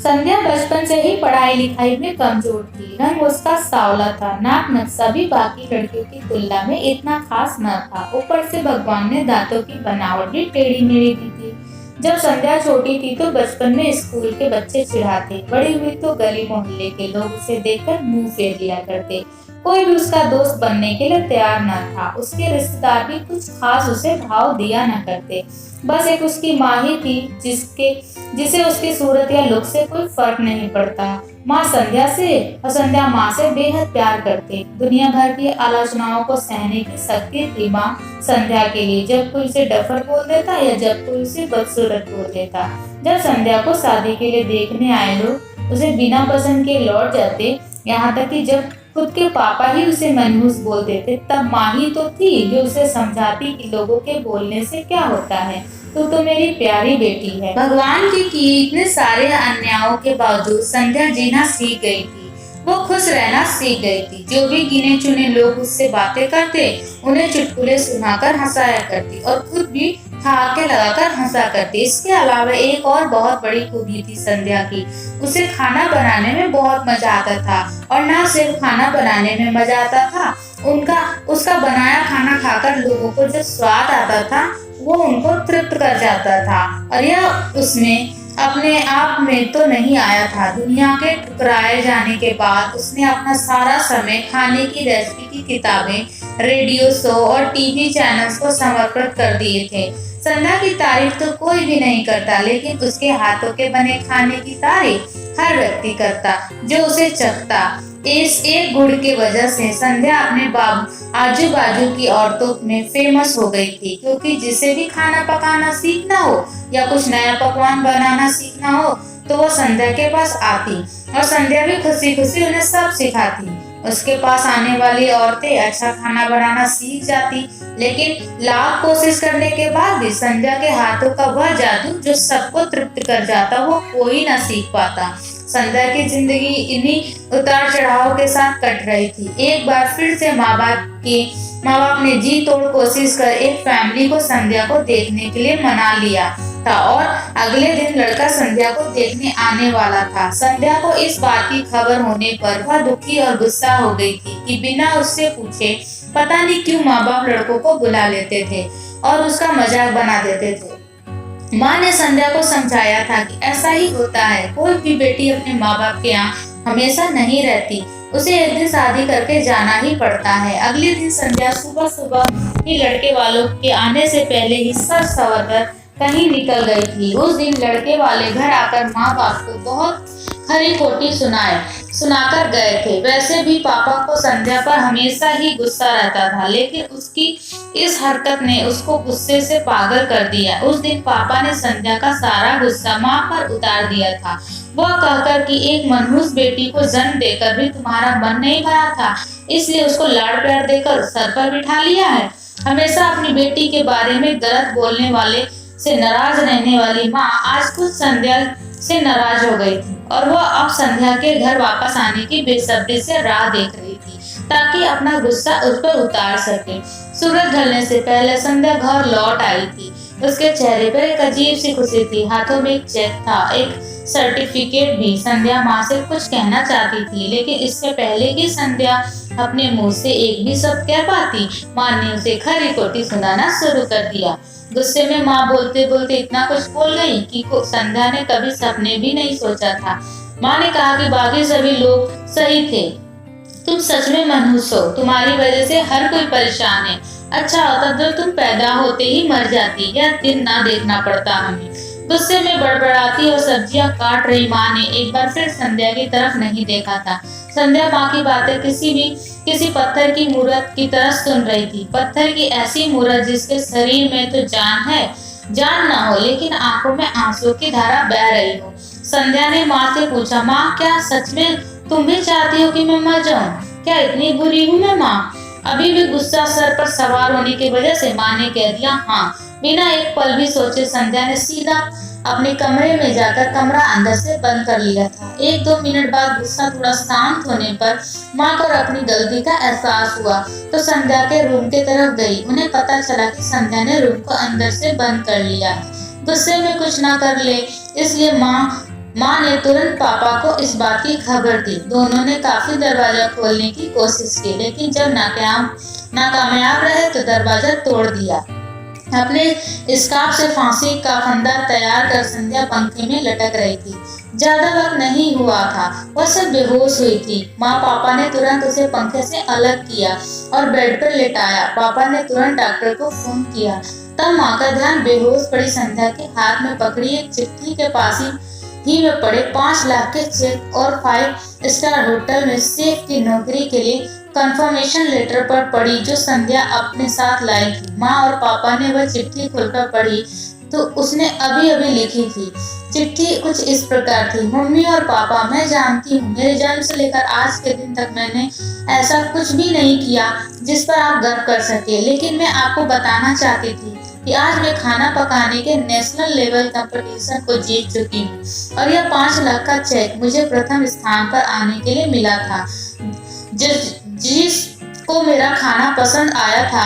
संध्या बचपन से ही पढ़ाई लिखाई में कमजोर थी। रंग उसका सांवला था, नाक नक्शा भी बाकी लड़कियों की तुलना में इतना खास न था। ऊपर से भगवान ने दांतों की बनावट भी टेढ़ी मेढ़ी दी थी। जब संध्या छोटी थी तो बचपन में स्कूल के बच्चे चिढ़ाते, बड़ी हुई तो गली मोहल्ले के लोग उसे देखकर मुंह फेर लिया करते। कोई भी उसका दोस्त बनने के लिए तैयार न था। उसके रिश्तेदार भी कुछ खास उसे भाव दिया न करते। बस एक उसकी माँ ही थी जिसे उसकी सूरत या लुक से कोई फर्क नहीं पड़ता। माँ संध्या से और संध्या माँ से बेहद प्यार करते। दुनिया भर की आलोचनाओं को सहने की शक्ति थी माँ संध्या के लिए। जब कोई उसे डफर बोल देता या जब कोई उसे बदसूरत बोल देता। जब संध्या को शादी के लिए देखने आए लोग उसे बिना पसंद के लौट जाते, यहाँ तक कि जब खुद के पापा ही उसे मनहूस बोल देते, तब माँ ही तो थी जो उसे समझाती कि लोगों के बोलने से क्या होता है, तू तो मेरी प्यारी बेटी है। भगवान की किए इतने सारे अन्यायों के बावजूद संध्या जीना सीख गई थी। वो खुश रहना सीख गई थी। जो भी गिने चुने लोग उससे बातें करते, उन्हें चुटकुले सुनाकर हंसाया करती और खुद भी ठहाके लगाकर हंसा करती। इसके अलावा एक और बहुत बड़ी खूबी थी संध्या की, उसे खाना बनाने में बहुत मजा आता था। और न सिर्फ खाना बनाने में मजा आता था, उसका बनाया खाना खाकर लोगों को जब स्वाद आता था वो उनको तृप्त कर जाता था। और यह उसमें अपने आप में तो नहीं आया था। दुनिया के ठुकराए जाने के बाद उसने अपना सारा समय खाने की रेसिपी की किताबें, रेडियो शो और टीवी चैनल्स को समर्पित कर दिए थे। संध्या की तारीफ तो कोई भी नहीं करता, लेकिन उसके हाथों के बने खाने की तारीफ हर व्यक्ति करता जो उसे चखता। इस एक गुण की वजह से संध्या अपने आजू बाजू की औरतों में फेमस हो गई थी, क्योंकि जिसे भी खाना पकाना सीखना हो या कुछ नया पकवान बनाना सीखना हो तो वो संध्या के पास आती और संध्या भी खुशी खुशी उन्हें सब सिखाती। उसके पास आने वाली औरतें अच्छा खाना बनाना सीख जाती, लेकिन लाख कोशिश करने के बाद भी संध्या के हाथों का वह जादू जो सबको तृप्त कर जाता वो कोई ना सीख पाता। संध्या की जिंदगी इन्हीं उतार चढ़ाव के साथ कट रही थी। एक बार फिर से माँ बाप ने जी तोड़ कोशिश कर एक फैमिली को संध्या को देखने के लिए मना लिया था और अगले दिन लड़का संध्या को देखने आने वाला था। संध्या को इस बात की खबर होने पर वह दुखी और गुस्सा हो गई थी कि बिना उससे पूछे पता नहीं क्यों माँ बाप लड़कों को बुला लेते थे और उसका मजाक बना देते थे। माँ ने संध्या को समझाया था कि ऐसा ही होता है, कोई भी बेटी अपने माँ बाप के यहाँ हमेशा नहीं रहती, उसे एक दिन शादी करके जाना ही पड़ता है। अगले दिन संध्या सुबह सुबह ही लड़के वालों के आने से पहले ही सज संवर कर कहीं निकल गई थी। उस दिन लड़के वाले घर आकर माँ बाप को बहुत खरी खोटी सुनाकर गए थे। वैसे भी पापा को संध्या पर हमेशा ही गुस्सा रहता था, लेकिन उसकी इस हरकत ने उसको गुस्से से पागल कर दिया। उस दिन पापा ने संध्या का सारा गुस्सा माँ पर उतार दिया था। वह कहकर कि एक मनहूस बेटी को जन्म देकर भी तुम्हारा मन नहीं भरा था, इसलिए उसको लाड़ प्यार देकर सर पर बिठा लिया है। हमेशा अपनी बेटी के बारे में गलत बोलने वाले से नाराज रहने वाली माँ आज खुद संध्या से नाराज हो गई थी और वह अब संध्या के घर वापस आने की बेसब्री से राह देख रही थी ताकि अपना गुस्सा उस पर उतार सके। सूरज ढलने से पहले संध्या घर लौट आई थी। उसके चेहरे पर एक अजीब सी खुशी थी। हाथों में एक चेक था, एक सर्टिफिकेट भी। संध्या माँ से कुछ कहना चाहती थी, लेकिन इससे पहले कि संध्या अपने मुंह से एक भी शब्द कह पाती, माँ ने उसे खरी खोटी सुनाना शुरू कर दिया। गुस्से में माँ बोलते बोलते इतना कुछ बोल गई कि संध्या ने कभी सपने भी नहीं सोचा था। माँ ने कहा कि बाकी सभी लोग सही थे, तुम सच में मनहूस हो, तुम्हारी वजह से हर कोई परेशान है। अच्छा होता तो तुम पैदा होते ही मर जाती, यह दिन ना देखना पड़ता हमें। गुस्से में बड़बड़ाती और सब्जियां काट रही माँ ने एक बार फिर संध्या की तरफ नहीं देखा था। संध्या माँ की बातें किसी पत्थर की मूरत की तरह सुन रही थी। पत्थर की ऐसी मूरत जिसके शरीर में तो जान है, जान ना हो, लेकिन आंखों में आंसू की धारा बह रही हो। संध्या ने माँ से पूछा, माँ क्या सच में तुम भी चाहती हो कि मैं मर जाऊं? क्या इतनी बुरी हूँ मैं माँ? अभी भी गुस्सा सर पर सवार होने की वजह से माँ ने कह दिया हाँ। बिना एक पल भी सोचे संध्या ने सीधा अपने कमरे में जाकर कमरा अंदर से बंद कर लिया था। 1-2 मिनट बाद गुस्सा थोड़ा शांत होने पर माँ को अपनी गलती का एहसास हुआ तो संध्या के रूम की तरफ गई। उन्हें पता चला कि संध्या ने रूम को अंदर से बंद कर लिया। गुस्से में कुछ ना कर ले इसलिए माँ माँ ने तुरंत पापा को इस बात की खबर दी। दोनों ने काफी दरवाजा खोलने की कोशिश की, लेकिन जब नाकामयाब रहे तो दरवाजा तोड़ दिया। अपने स्कार्फ से फांसी का फंदा तैयार कर संध्या पंखे में लटक रही थी। ज्यादा वक्त नहीं हुआ था, वह सब बेहोश हुई थी। माँ पापा ने तुरंत उसे पंखे से अलग किया और बेड पर लेटाया। पापा ने तुरंत डॉक्टर को फोन किया। तब माँ का ध्यान बेहोश पड़ी संध्या के हाथ में पकड़ी एक चिट्ठी के पास ही में पड़े 5 लाख के चेक और 5 स्टार होटल में शेफ की नौकरी के लिए कंफर्मेशन लेटर पर पड़ी, जो संध्या अपने साथ लाई थी। माँ और पापा ने वह चिट्ठी खोलकर पढ़ी तो उसने अभी अभी लिखी थी। चिट्ठी कुछ इस प्रकार थी। मम्मी और पापा, मैं जानती हूँ मेरे जन्म से लेकर आज के दिन तक मैंने ऐसा कुछ भी नहीं किया जिस पर आप गर्व कर सके, लेकिन मैं आपको बताना चाहती थी कि आज मैं खाना पकाने के नेशनल लेवल कंपटीशन को जीत चुकी हूँ और यह 5 लाख का चेक मुझे प्रथम स्थान पर आने के लिए मिला था। जिसको मेरा खाना पसंद आया था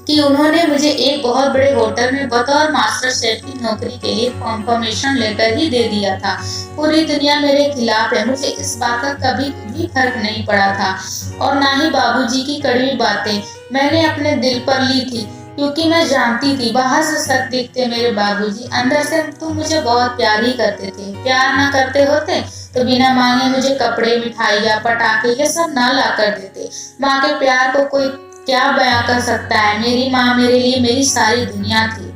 कि उन्होंने मुझे एक बहुत बड़े होटल में बतौर मास्टर शेफ की नौकरी के लिए कंफर्मेशन लेटर ही दे दिया था। पूरी दुनिया मेरे खिलाफ है, मुझे इस बात का कभी भी फर्क नहीं पड़ा था और ना ही बाबूजी की कड़वी बातें मैंने अपने दिल पर ली थी, क्योंकि मैं जानती थी बाहर से सख्त दिखते मेरे बाबूजी, अंदर से तो मुझे बहुत प्यार ही करते थे। प्यार ना करते होते तो बिना मांगे मुझे कपड़े, मिठाइयाँ, पटाखे ये सब ना ला कर देते। माँ के प्यार को कोई क्या बयां कर सकता है। मेरी माँ मेरे लिए मेरी सारी दुनिया थी।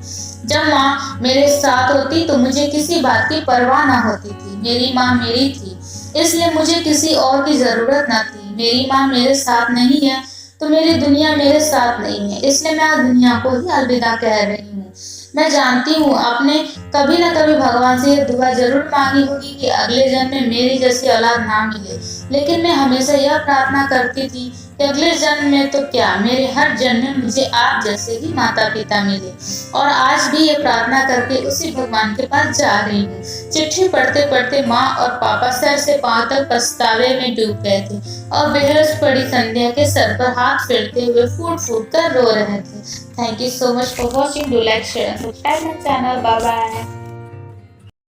जब माँ मेरे साथ होती तो मुझे किसी बात की परवाह ना होती थी। मेरी माँ मेरी थी, इसलिए मुझे किसी और की जरूरत न थी। मेरी माँ मेरे साथ नहीं है तो मेरी दुनिया मेरे साथ नहीं है, इसलिए मैं आज दुनिया को ही अलविदा कह रही हूँ। मैं जानती हूँ आपने कभी न कभी भगवान से यह दुआ जरूर मांगी होगी कि अगले जन्म में मेरी जैसी औलाद ना मिले, लेकिन मैं हमेशा यह प्रार्थना करती थी कि अगले जन्म में तो क्या, मेरे हर जन्म में मुझे आप जैसे ही माता पिता मिले। और आज भी ये प्रार्थना करके उसी भगवान के पास जा रही हूँ। चिट्ठी पढ़ते पढ़ते माँ और पापा सर से पांव तक पछतावे में डूब गए थे और बेहोश पड़ी संध्या के सर पर हाथ फेरते हुए फूट फूट कर रो रहे थे। Thank you so much for watching. Do like, share and subscribe my channel. Bye bye.